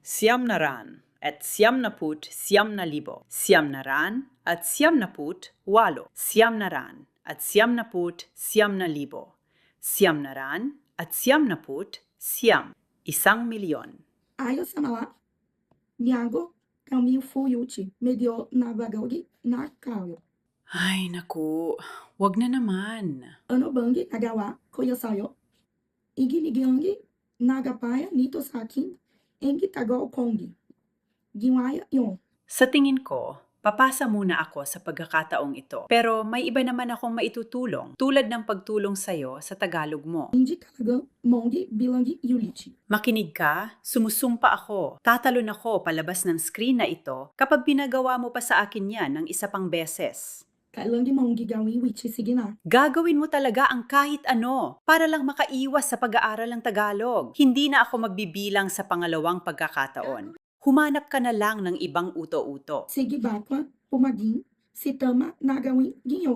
Siyamnaran at siyamnaput siyamnalibo. Siyamnaran at siyamnaput walo. Siyamnaran at siyamnaput siyamnalibo. Siyamnaran at siyamnaput siyam. 1,000,000. Ayos sa mga niyago kami fuyuchi medyo nabagawgi na kayo. Ay, naku. Wag na naman. Ano bang ginagawa ko sa'yo? Iginigilangi nagapaya nito sa akin engi tagaw kongi. Giwaya yon. Sa tingin ko, papasa muna ako sa pagkakataong ito. Pero may iba naman akong maitutulong, tulad ng pagtulong sa'yo sa Tagalog mo. Hindi talagang mongi bilangi yulichi. Makinig ka, sumusumpa ako. Tatalon ako palabas ng screen na ito kapag binagawa mo pa sa akin yan ng isa pang beses. Kailan mongi gawin wichi sige na. Gagawin mo talaga ang kahit ano para lang makaiwas sa pag-aaral ng Tagalog. Hindi na ako magbibilang sa pangalawang pagkakataon. Humanap ka na lang ng ibang uto-uto. Sige bakwa pumaging si tama na gawin ginyo.